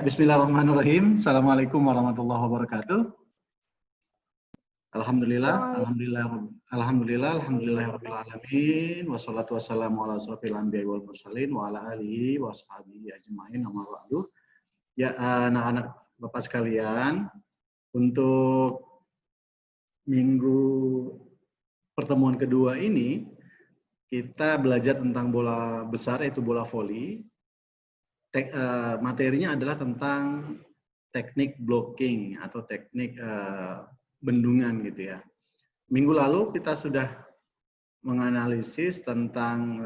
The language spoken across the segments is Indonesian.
Bismillahirrahmanirrahim. Assalamualaikum warahmatullahi wabarakatuh. Alhamdulillahirabbil alamin. Wassalatu wassalamu ala asrofil anbiya'i wal mursalin wa ala alihi wa sahbihi ajmain. Amma ba'du. Ya, anak-anak Bapak sekalian, untuk minggu pertemuan kedua ini kita belajar tentang bola besar, yaitu bola voli. Materinya adalah tentang teknik blocking atau teknik bendungan gitu ya. Minggu lalu kita sudah menganalisis tentang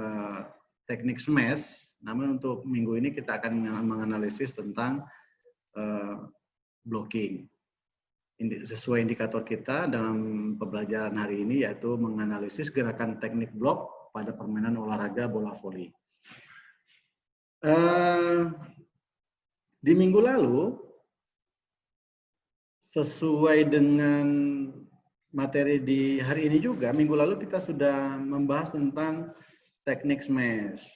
teknik smash, namun untuk minggu ini kita akan menganalisis tentang blocking. Sesuai indikator kita dalam pembelajaran hari ini, yaitu menganalisis gerakan teknik blok pada permainan olahraga bola voli. Di minggu lalu, sesuai dengan materi di hari ini juga, minggu lalu kita sudah membahas tentang teknik smash.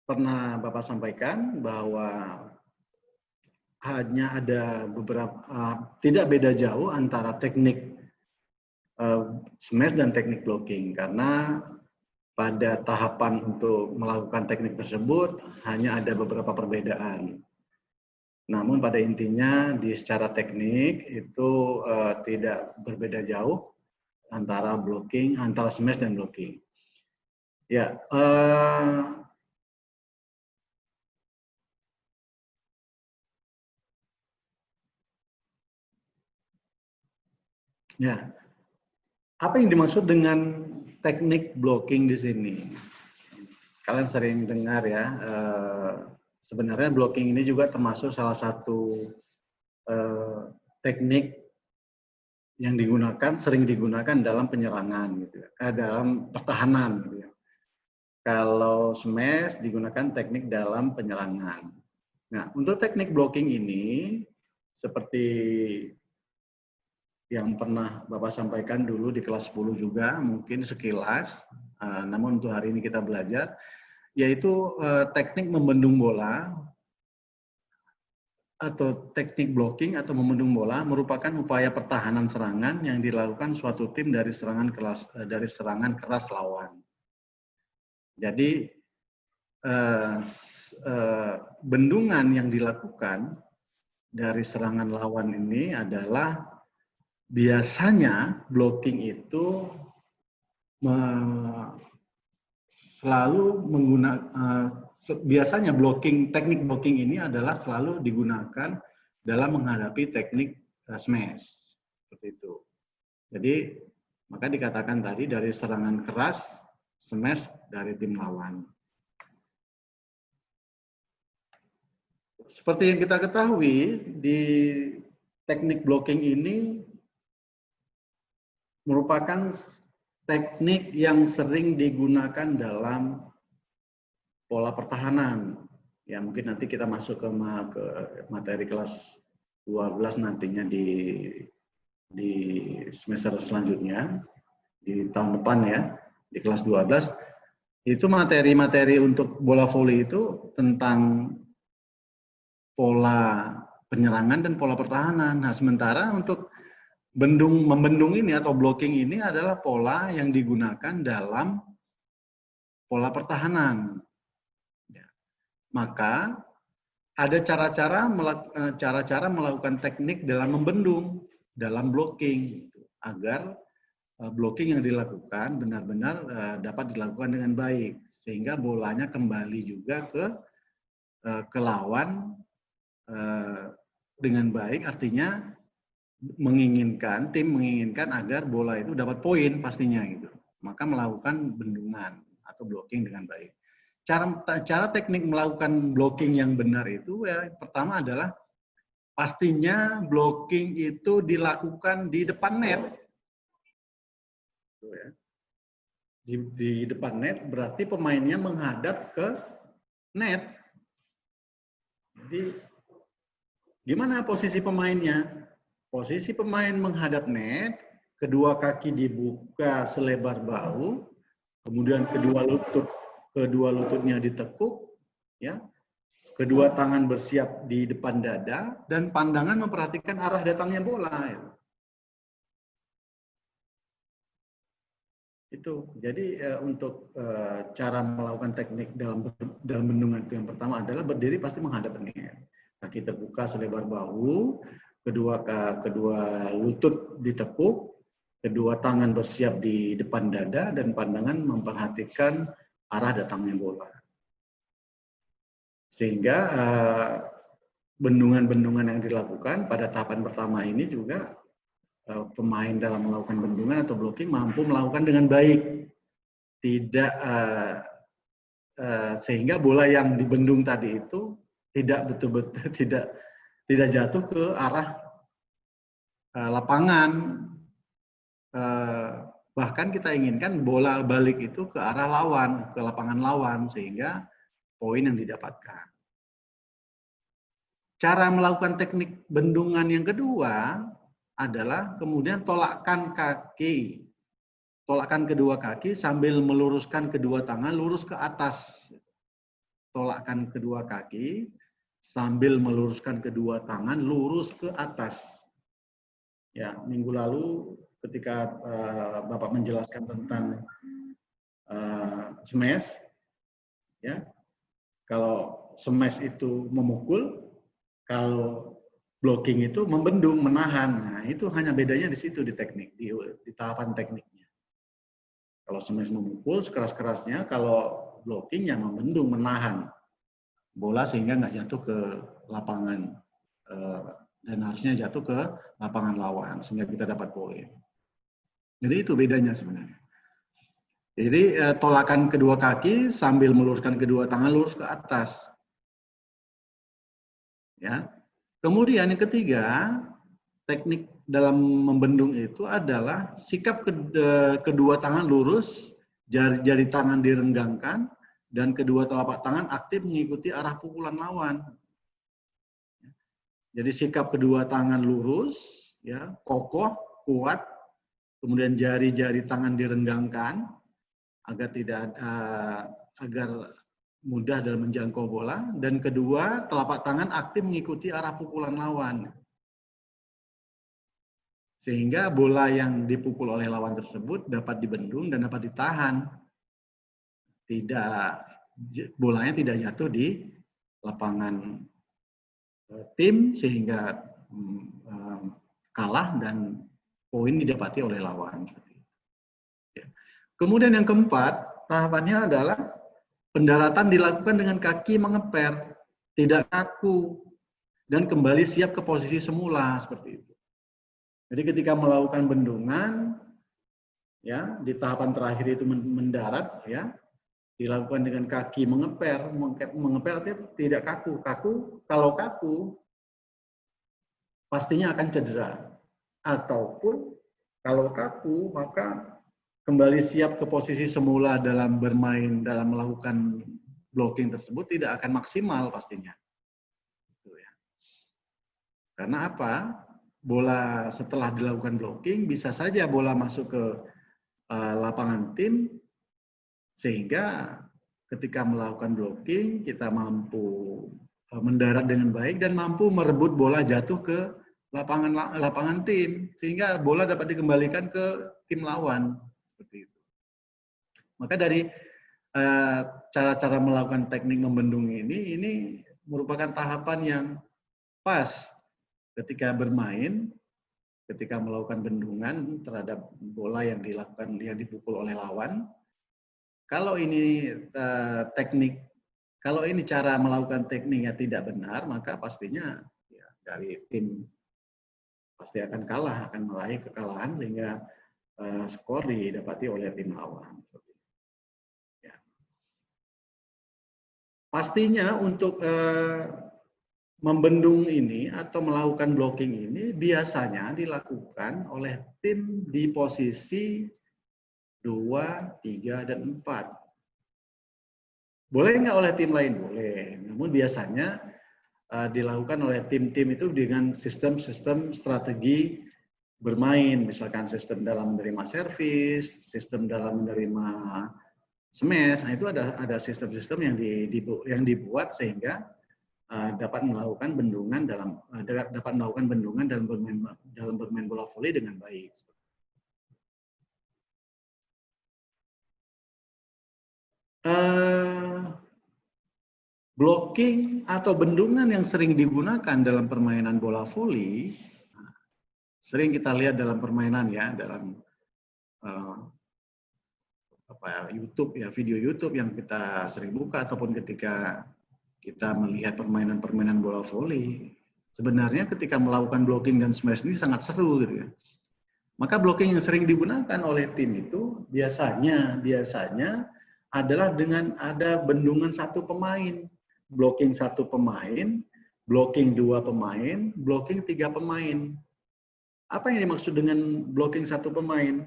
Pernah Bapak sampaikan bahwa hanya ada beberapa, tidak beda jauh antara teknik smash dan teknik blocking, karena pada tahapan untuk melakukan teknik tersebut hanya ada beberapa perbedaan. Namun pada intinya secara teknik itu tidak berbeda jauh antara smash dan blocking. Ya, apa yang dimaksud dengan teknik blocking di sini? Kalian sering dengar ya, sebenarnya blocking ini juga termasuk salah satu teknik yang sering digunakan dalam penyerangan, gitu, dalam pertahanan. Gitu ya. Kalau smash digunakan teknik dalam penyerangan. Nah, untuk teknik blocking ini, seperti yang pernah Bapak sampaikan dulu di kelas 10 juga, mungkin sekilas, namun untuk hari ini kita belajar, yaitu teknik membendung bola atau teknik blocking atau membendung bola merupakan upaya pertahanan serangan yang dilakukan suatu tim dari serangan keras lawan. Jadi bendungan yang dilakukan dari serangan lawan ini adalah biasanya blocking itu selalu menggunakan, biasanya teknik blocking ini adalah selalu digunakan dalam menghadapi teknik smash, seperti itu. Jadi maka dikatakan tadi dari serangan keras, smash dari tim lawan. Seperti yang kita ketahui, di teknik blocking ini merupakan teknik yang sering digunakan dalam pola pertahanan. Ya, mungkin nanti kita masuk ke materi kelas 12 nantinya di semester selanjutnya, di tahun depan ya, di kelas 12. Itu materi-materi untuk bola voli itu tentang pola penyerangan dan pola pertahanan. Nah, sementara untuk membendung ini atau blocking ini adalah pola yang digunakan dalam pola pertahanan. Ya. Maka ada cara-cara melakukan teknik dalam membendung, dalam blocking, agar blocking yang dilakukan benar-benar dapat dilakukan dengan baik, sehingga bolanya kembali juga ke lawan dengan baik, artinya tim menginginkan agar bola itu dapat poin pastinya gitu. Maka melakukan bendungan atau blocking dengan baik. Cara teknik melakukan blocking yang benar itu ya, pertama adalah pastinya blocking itu dilakukan di depan net. Di depan net berarti pemainnya menghadap ke net. Jadi gimana posisi pemainnya? Posisi pemain menghadap net, kedua kaki dibuka selebar bahu, kemudian kedua lututnya ditekuk, ya. kedua tangan bersiap di depan dada, dan pandangan memperhatikan arah datangnya bola. Itu. Jadi untuk cara melakukan teknik dalam bendungan itu yang pertama adalah berdiri pasti menghadap net. Kaki terbuka selebar bahu, kedua lutut ditekuk, kedua tangan bersiap di depan dada, dan pandangan memperhatikan arah datangnya bola. Sehingga bendungan-bendungan yang dilakukan pada tahapan pertama ini juga pemain dalam melakukan bendungan atau blocking mampu melakukan dengan baik, tidak sehingga bola yang dibendung tadi itu tidak betul-betul tidak jatuh ke arah lapangan. Bahkan kita inginkan bola balik itu ke arah lawan, ke lapangan lawan, sehingga poin yang didapatkan. Cara melakukan teknik bendungan yang kedua adalah kemudian tolakkan kaki. Tolakkan kedua kaki sambil meluruskan kedua tangan lurus ke atas. Tolakkan kedua kaki sambil meluruskan kedua tangan lurus ke atas. Ya, minggu lalu ketika Bapak menjelaskan tentang smash, ya, kalau smash itu memukul, kalau blocking itu membendung, menahan. Nah, itu hanya bedanya di situ di teknik, di tahapan tekniknya. Kalau smash memukul sekeras-kerasnya, kalau blocking yang membendung, menahan bola sehingga nggak jatuh ke lapangan dan harusnya jatuh ke lapangan lawan sehingga kita dapat poin. Jadi itu bedanya sebenarnya. Jadi tolakan kedua kaki sambil meluruskan kedua tangan lurus ke atas. Ya. Kemudian yang ketiga, teknik dalam membendung itu adalah sikap kedua tangan lurus, jari tangan direnggangkan, dan kedua telapak tangan aktif mengikuti arah pukulan lawan. Jadi sikap kedua tangan lurus, ya, kokoh, kuat, kemudian jari-jari tangan direnggangkan agar mudah dalam menjangkau bola, dan kedua telapak tangan aktif mengikuti arah pukulan lawan. Sehingga bola yang dipukul oleh lawan tersebut dapat dibendung dan dapat ditahan. Bolanya tidak jatuh di lapangan tim sehingga kalah dan poin didapati oleh lawan. Kemudian yang keempat, tahapannya adalah pendaratan dilakukan dengan kaki mengeper, tidak kaku, dan kembali siap ke posisi semula seperti itu. Jadi ketika melakukan bendungan, ya di tahapan terakhir itu mendarat, ya dilakukan dengan kaki mengeper artinya tidak kaku. Kalau kaku pastinya akan cedera, ataupun kalau kaku maka kembali siap ke posisi semula dalam bermain, dalam melakukan blocking tersebut tidak akan maksimal pastinya. Karena apa? Bola setelah dilakukan blocking bisa saja bola masuk ke lapangan tim, sehingga ketika melakukan blocking kita mampu mendarat dengan baik dan mampu merebut bola jatuh ke lapangan tim, sehingga bola dapat dikembalikan ke tim lawan. Seperti itu. Maka dari cara-cara melakukan teknik membendung ini merupakan tahapan yang pas ketika bermain, ketika melakukan bendungan terhadap bola yang dipukul oleh lawan. Kalau ini kalau ini cara melakukan tekniknya tidak benar, maka pastinya ya, dari tim pasti akan kalah, akan meraih kekalahan sehingga skor didapati oleh tim lawan. Ya. Pastinya untuk membendung ini atau melakukan blocking ini biasanya dilakukan oleh tim di posisi 2, 3, dan 4. Boleh nggak oleh tim lain? Boleh. Namun biasanya dilakukan oleh tim-tim itu dengan sistem-sistem strategi bermain, misalkan sistem dalam menerima servis, sistem dalam menerima smash. Nah, itu ada sistem-sistem yang dibuat sehingga dapat melakukan bendungan dalam bermain bola voli dengan baik. Blocking atau bendungan yang sering digunakan dalam permainan bola voli, sering kita lihat dalam permainan ya, dalam YouTube ya, video YouTube yang kita sering buka ataupun ketika kita melihat permainan-permainan bola voli. Sebenarnya ketika melakukan blocking dan smash ini sangat seru gitu ya. Maka blocking yang sering digunakan oleh tim itu biasanya adalah dengan ada bendungan satu pemain. Blocking satu pemain, blocking dua pemain, blocking tiga pemain. Apa yang dimaksud dengan blocking satu pemain?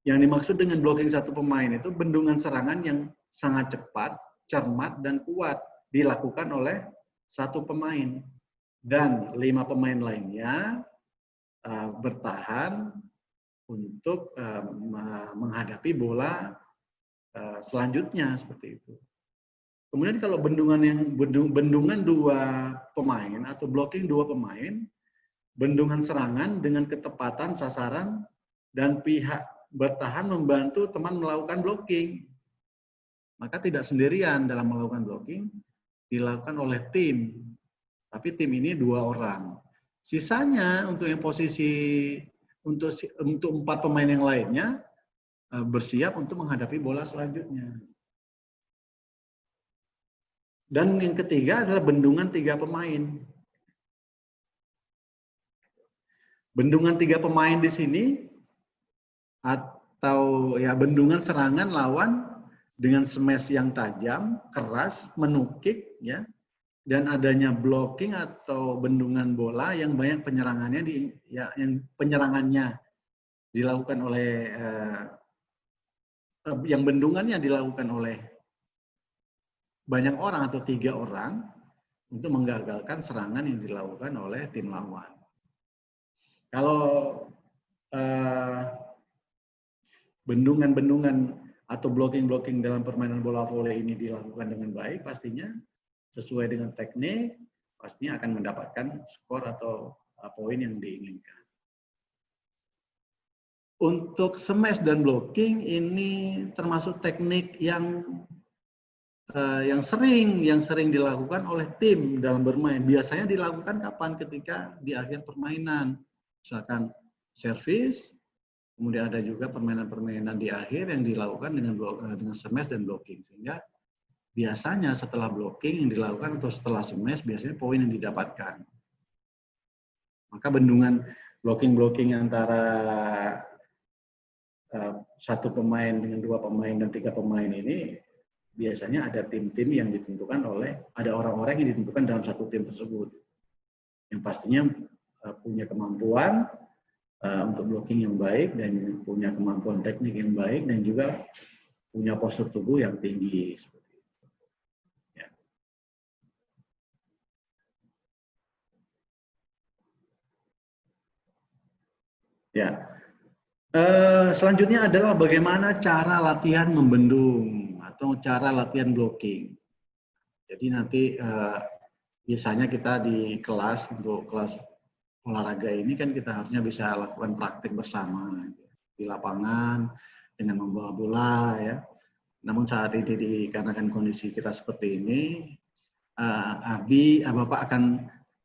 Yang dimaksud dengan blocking satu pemain itu bendungan serangan yang sangat cepat, cermat, dan kuat dilakukan oleh satu pemain. Dan 5 pemain lainnya bertahan untuk menghadapi bola selanjutnya seperti itu. Kemudian kalau bendungan dua pemain atau blocking dua pemain, bendungan serangan dengan ketepatan sasaran dan pihak bertahan membantu teman melakukan blocking. Maka tidak sendirian dalam melakukan blocking, dilakukan oleh tim. Tapi tim ini 2 orang. Sisanya untuk yang posisi untuk 4 pemain yang lainnya bersiap untuk menghadapi bola selanjutnya. Dan yang ketiga adalah bendungan 3 pemain. Bendungan 3 pemain di sini atau ya bendungan serangan lawan dengan smash yang tajam, keras, menukik ya. Dan adanya blocking atau bendungan bola yang banyak penyerangannya yang penyerangannya dilakukan oleh yang bendungannya dilakukan oleh banyak orang atau 3 orang untuk menggagalkan serangan yang dilakukan oleh tim lawan. Kalau bendungan-bendungan atau blocking-blocking dalam permainan bola voli ini dilakukan dengan baik, pastinya sesuai dengan teknik, pastinya akan mendapatkan skor atau poin yang diinginkan. Untuk smash dan blocking ini termasuk teknik yang sering dilakukan oleh tim dalam bermain. Biasanya dilakukan kapan? Ketika di akhir permainan. Misalkan servis, kemudian ada juga permainan-permainan di akhir yang dilakukan dengan smash dan blocking. Sehingga biasanya setelah blocking yang dilakukan atau setelah smash, biasanya poin yang didapatkan. Maka bendungan blocking-blocking antara satu pemain dengan 2 pemain dan 3 pemain ini biasanya ada tim-tim yang ditentukan ada orang-orang yang ditentukan dalam satu tim tersebut. Yang pastinya punya kemampuan untuk blocking yang baik dan punya kemampuan teknik yang baik dan juga punya postur tubuh yang tinggi. Seperti itu. Ya. Ya. Selanjutnya adalah bagaimana cara latihan membendung atau cara latihan blocking. Jadi nanti biasanya kita di kelas, untuk kelas olahraga ini kan kita harusnya bisa lakukan praktik bersama di lapangan dengan membawa bola ya. Namun saat ini dikarenakan kondisi kita seperti ini, Bapak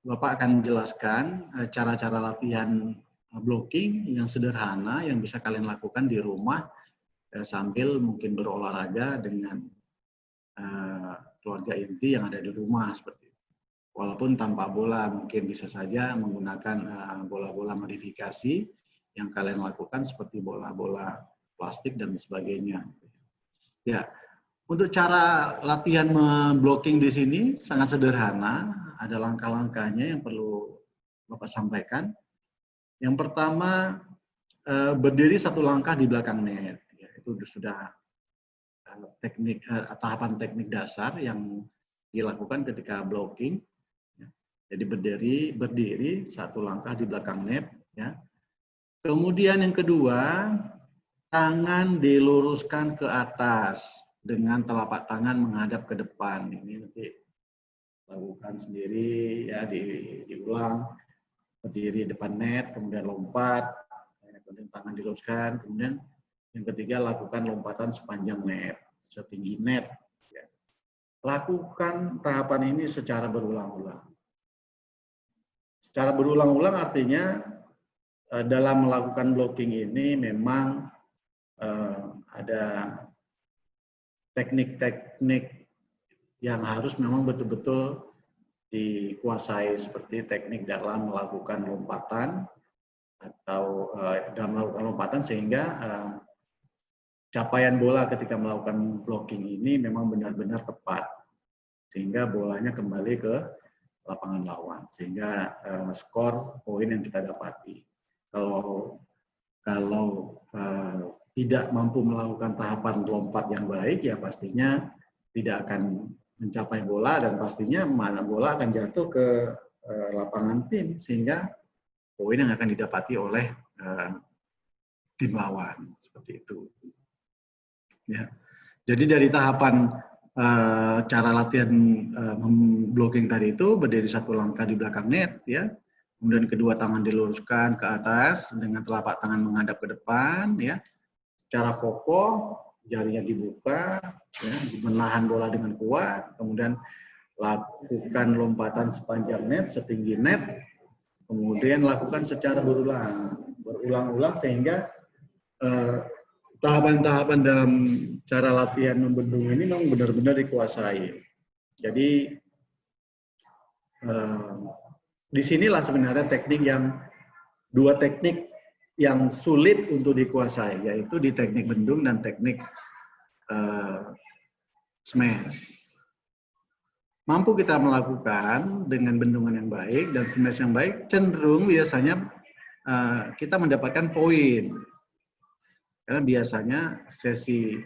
akan jelaskan cara-cara latihan blocking yang sederhana yang bisa kalian lakukan di rumah sambil mungkin berolahraga dengan keluarga inti yang ada di rumah seperti itu. Walaupun tanpa bola, mungkin bisa saja menggunakan bola-bola modifikasi yang kalian lakukan seperti bola-bola plastik dan sebagainya. Ya, untuk cara latihan blocking di sini sangat sederhana, ada langkah-langkahnya yang perlu Bapak sampaikan. Yang pertama, berdiri 1 langkah di belakang net. Ya, itu sudah tahapan teknik dasar yang dilakukan ketika blocking. Jadi berdiri 1 langkah di belakang net. Ya. Kemudian yang kedua, tangan diluruskan ke atas dengan telapak tangan menghadap ke depan. Ini nanti lakukan sendiri ya, diulang, berdiri depan net, kemudian lompat, kemudian tangan diluruskan, kemudian yang ketiga lakukan lompatan sepanjang net, setinggi net. Ya. Lakukan tahapan ini secara berulang-ulang. Secara berulang-ulang artinya dalam melakukan blocking ini memang ada teknik-teknik yang harus memang betul-betul dikuasai, seperti teknik dalam melakukan lompatan atau dalam melakukan lompatan sehingga capaian bola ketika melakukan blocking ini memang benar-benar tepat sehingga bolanya kembali ke lapangan lawan sehingga skor poin yang kita dapati. Kalau tidak mampu melakukan tahapan lompat yang baik, ya pastinya tidak akan mencapai bola dan pastinya mana bola akan jatuh ke lapangan tim sehingga poin yang akan didapati oleh tim lawan seperti itu. Ya. Jadi dari tahapan cara latihan blocking tadi itu berdiri satu langkah di belakang net, ya. Kemudian kedua tangan diluruskan ke atas dengan telapak tangan menghadap ke depan, ya. Secara kokoh, jarinya dibuka, ya, menahan bola dengan kuat, kemudian lakukan lompatan sepanjang net, setinggi net, kemudian lakukan secara berulang-ulang sehingga tahapan-tahapan dalam cara latihan membendung ini memang benar-benar dikuasai. Jadi disinilah sebenarnya dua teknik yang sulit untuk dikuasai, yaitu di teknik bendung dan teknik smash. Mampu kita melakukan dengan bendungan yang baik dan smash yang baik, cenderung biasanya kita mendapatkan poin. Karena biasanya sesi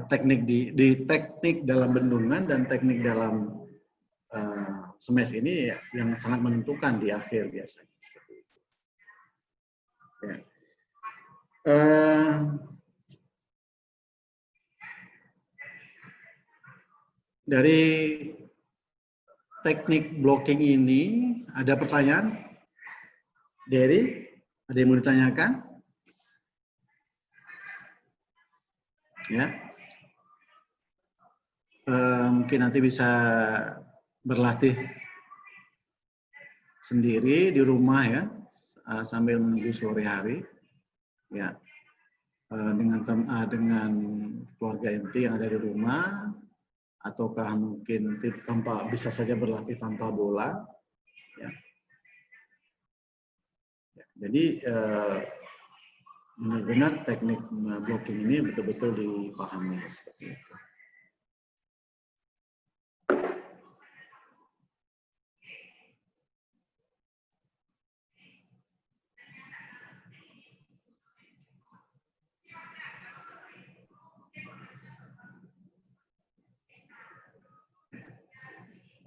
teknik di teknik dalam bendungan dan teknik dalam smash ini yang sangat menentukan di akhir biasanya. Seperti itu. Ya. Dari teknik blocking ini ada pertanyaan? Derry, ada yang mau ditanyakan? Ya, mungkin nanti bisa berlatih sendiri di rumah ya, sambil menunggu sore hari, ya, dengan keluarga inti yang ada di rumah, ataukah mungkin bisa saja berlatih tanpa bola, ya. Ya, jadi benar-benar teknik blocking ini betul-betul dipahami seperti itu.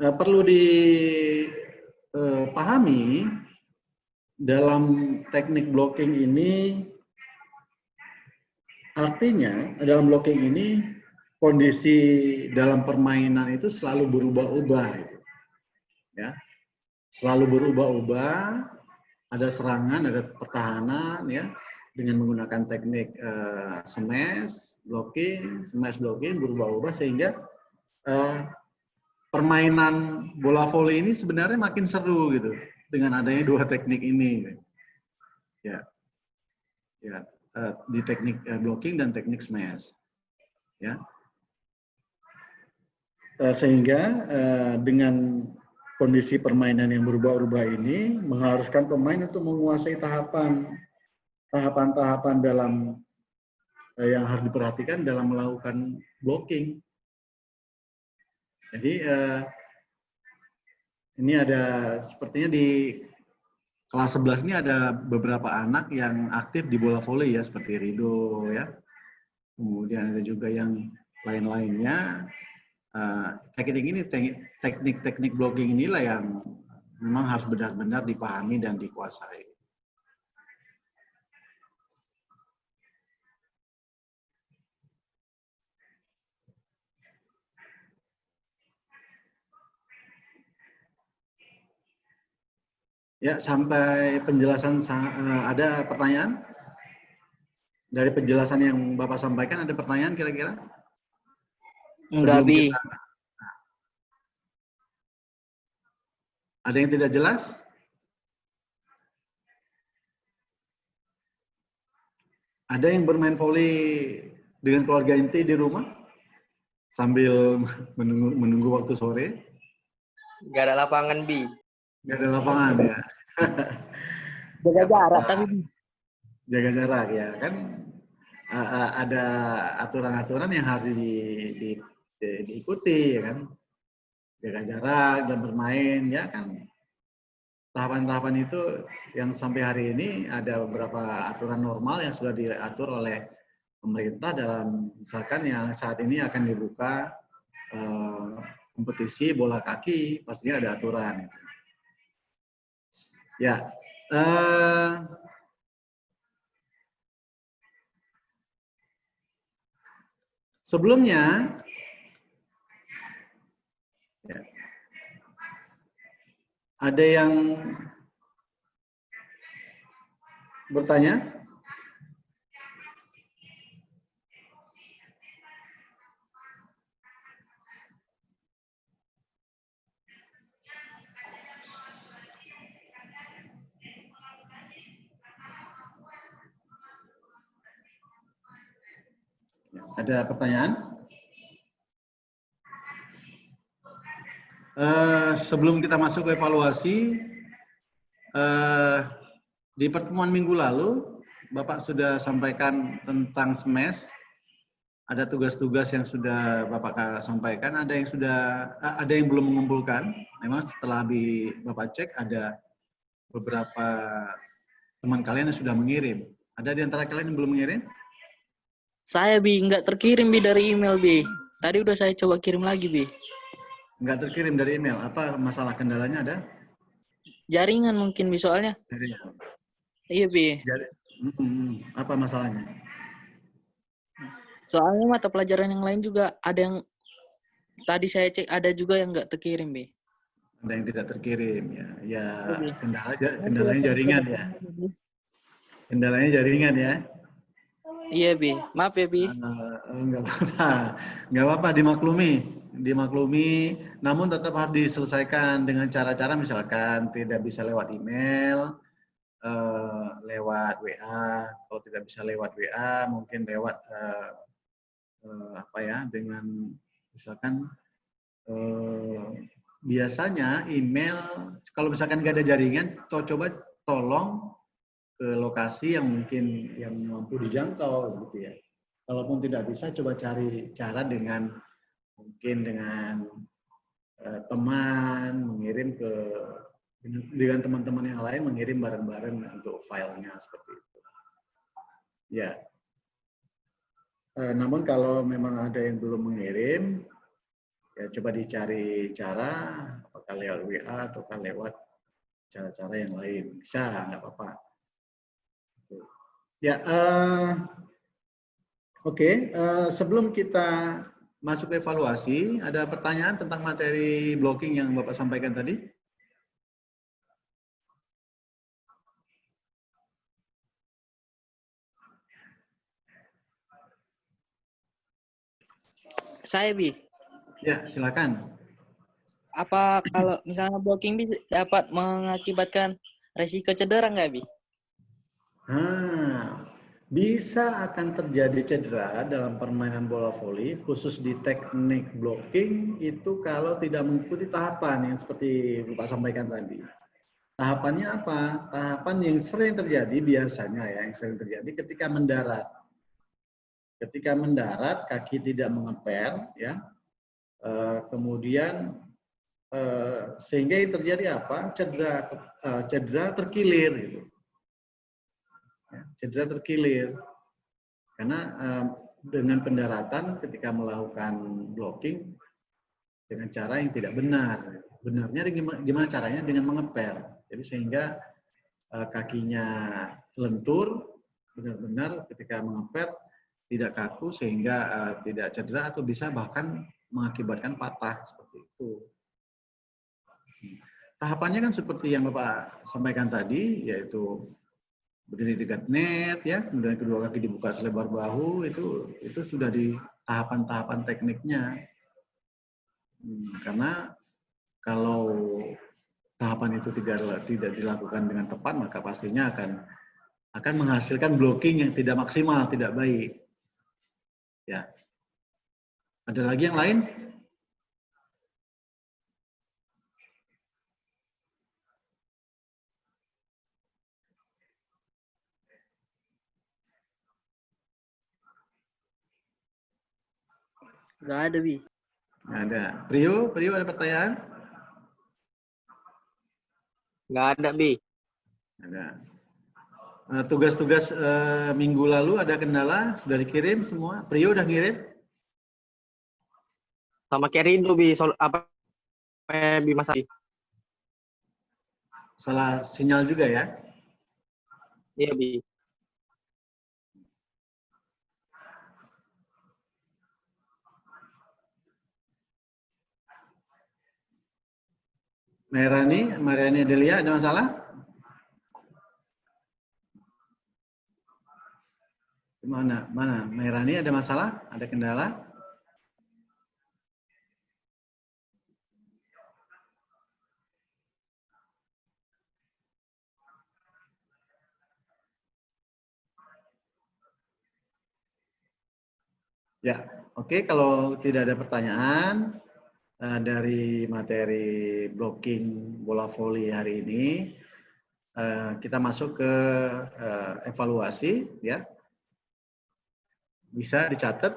Perlu dipahami dalam teknik blocking ini, artinya dalam blocking ini kondisi dalam permainan itu selalu berubah-ubah, gitu. Ya, selalu berubah-ubah. Ada serangan, ada pertahanan, ya, dengan menggunakan teknik smash blocking berubah-ubah sehingga permainan bola voli ini sebenarnya makin seru gitu dengan adanya dua teknik ini, ya, ya, di teknik blocking dan teknik smash, ya, sehingga dengan kondisi permainan yang berubah-ubah ini mengharuskan pemain untuk menguasai tahapan-tahapan dalam yang harus diperhatikan dalam melakukan blocking. Jadi ini ada sepertinya di kelas 11 ini ada beberapa anak yang aktif di bola voli ya, seperti Rido ya. Kemudian ada juga yang lain-lainnya. Teknik-teknik blocking inilah yang memang harus benar-benar dipahami dan dikuasai. Ya, sampai penjelasan ada pertanyaan? Dari penjelasan yang Bapak sampaikan ada pertanyaan kira-kira? Enggak, Sebelum Bi. kita ada yang tidak jelas? Ada yang bermain voli dengan keluarga inti di rumah sambil menunggu waktu sore? Nggak ada lapangan, Bi. Nggak ada lapangan ya? Jaga Nggak apa-apa. jarak tapi Jaga jarak ya kan, ada aturan-aturan yang harus diikuti ya kan, jaga jarak, jam bermain ya kan, tahapan-tahapan itu yang sampai hari ini ada beberapa aturan normal yang sudah diatur oleh pemerintah dalam misalkan yang saat ini akan dibuka kompetisi bola kaki, pastinya ada aturan ya. Sebelumnya, ya, ada yang bertanya? Ada pertanyaan? Sebelum kita masuk ke evaluasi, di pertemuan minggu lalu, Bapak sudah sampaikan tentang SMES. Ada tugas-tugas yang sudah Bapak sampaikan, ada yang belum mengumpulkan. Memang setelah Bapak cek, ada beberapa teman kalian yang sudah mengirim. Ada di antara kalian yang belum mengirim? saya, Bi, nggak terkirim, Bi, dari email, Bi. Tadi udah saya coba kirim lagi, Bi. Nggak terkirim dari email. Apa masalah kendalanya ada? Jaringan mungkin, Bi, soalnya. Jaringan. Iya, Bi. Apa masalahnya? Soalnya mata pelajaran yang lain juga ada yang tadi saya cek ada juga yang nggak terkirim, Bi. Ada yang tidak terkirim ya. Ya Iya, kendalanya jaringan ya. Kendalanya jaringan ya. Iya, Bi. Maaf ya, Bi. Enggak apa-apa. Enggak apa-apa, dimaklumi. Dimaklumi, namun tetap harus diselesaikan dengan cara-cara misalkan tidak bisa lewat email, lewat WA. Kalau tidak bisa lewat WA, mungkin lewat apa ya, dengan misalkan biasanya email, kalau misalkan nggak ada jaringan, coba tolong ke lokasi yang mungkin yang mampu dijangkau gitu ya. Kalaupun tidak bisa, coba cari cara dengan mungkin dengan teman mengirim ke dengan teman-teman yang lain mengirim bareng-bareng untuk filenya seperti itu. Ya. Namun kalau memang ada yang belum mengirim, ya coba dicari cara apakah lewat WA atau lewat cara-cara yang lain. Bisa, nggak apa-apa. Ya, oke. Sebelum kita masuk ke evaluasi, ada pertanyaan tentang materi blocking yang Bapak sampaikan tadi? Saya, Bi. Ya, silakan. Apa kalau misalnya blocking bisa dapat mengakibatkan resiko cedera nggak, Bi? Bisa akan terjadi cedera dalam permainan bola voli, khusus di teknik blocking itu kalau tidak mengikuti tahapan yang seperti Bapak sampaikan tadi. Tahapannya apa? Tahapan yang sering terjadi biasanya ya, yang sering terjadi ketika mendarat. Ketika mendarat, kaki tidak mengeper, ya. Kemudian sehingga yang terjadi apa? Cedera terkilir, gitu. Cedera terkilir karena dengan pendaratan ketika melakukan blocking dengan cara yang tidak benar. Benarnya gimana caranya? Dengan mengeper. Jadi sehingga kakinya lentur benar-benar ketika mengeper, tidak kaku sehingga tidak cedera atau bisa bahkan mengakibatkan patah seperti itu. tahapannya kan seperti yang Bapak sampaikan tadi, yaitu berdiri dekat net, ya, kemudian kedua kaki dibuka selebar bahu, itu sudah di tahapan-tahapan tekniknya. Karena kalau tahapan itu tidak dilakukan dengan tepat, maka pastinya akan menghasilkan blocking yang tidak maksimal, tidak baik. Ya. Ada lagi yang lain? Nggak ada, Bi. Nggak ada. Prio ada pertanyaan? Nggak ada, Bi. Ada. Tugas-tugas minggu lalu ada kendala? Sudah dikirim semua? Prio udah ngirim? Sama Kerindo, Bi. Apa Bi Mas Abi? Salah sinyal juga ya? Iya, Bi. Mariani Adelia, ada masalah? Mana? Mariani ada masalah? Ada kendala? Ya, oke. Kalau tidak ada pertanyaan dari materi blocking bola voli hari ini, kita masuk ke evaluasi, ya. Bisa dicatat.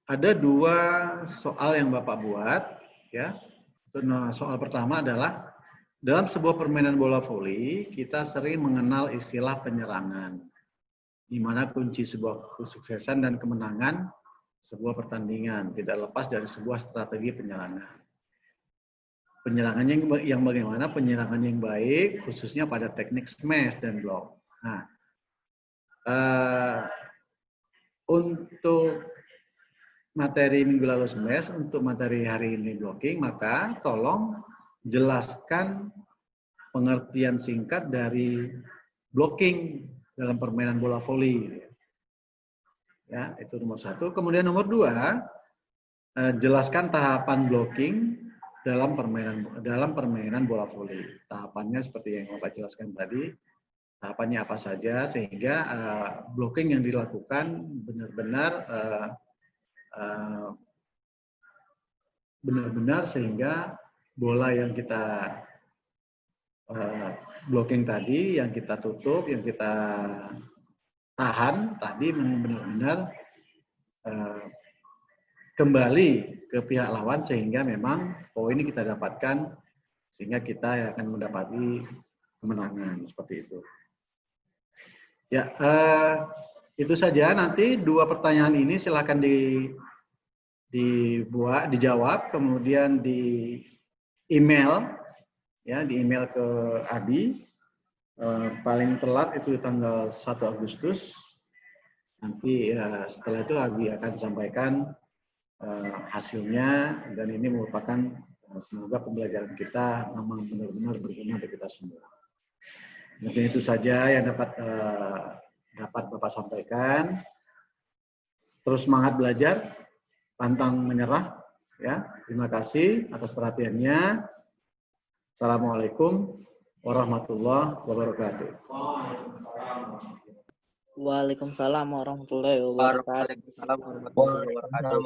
Ada 2 soal yang Bapak buat, ya. Soal pertama adalah dalam sebuah permainan bola voli, kita sering mengenal istilah penyerangan, di mana kunci sebuah kesuksesan dan kemenangan sebuah pertandingan tidak lepas dari sebuah strategi penyerangan. Penyerangannya yang bagaimana? Penyerangan yang baik, khususnya pada teknik smash dan block. Nah, untuk materi minggu lalu smash, untuk materi hari ini blocking, maka tolong jelaskan pengertian singkat dari blocking dalam permainan bola voli. Ya, itu nomor 1. Kemudian nomor 2, jelaskan tahapan blocking dalam permainan bola voli. Tahapannya seperti yang Bapak jelaskan tadi, tahapannya apa saja sehingga blocking yang dilakukan benar-benar sehingga bola yang kita blocking tadi, yang kita tutup, yang kita tahan tadi benar-benar kembali ke pihak lawan sehingga memang poin ini kita dapatkan sehingga kita akan mendapati kemenangan seperti itu. Ya, itu saja. Nanti 2 pertanyaan ini silakan dijawab, kemudian di email, ya, di email ke Abi. Paling telat itu tanggal 1 Agustus. Nanti setelah itu Abi akan sampaikan hasilnya, dan ini merupakan semoga pembelajaran kita memang benar-benar berguna untuk kita semua. Mungkin itu saja yang dapat Bapak sampaikan. Terus semangat belajar, pantang menyerah. Ya, terima kasih atas perhatiannya. Assalamualaikum warahmatullahi wabarakatuh. Waalaikumsalam warahmatullahi wabarakatuh. Waalaikumsalam warahmatullahi wabarakatuh.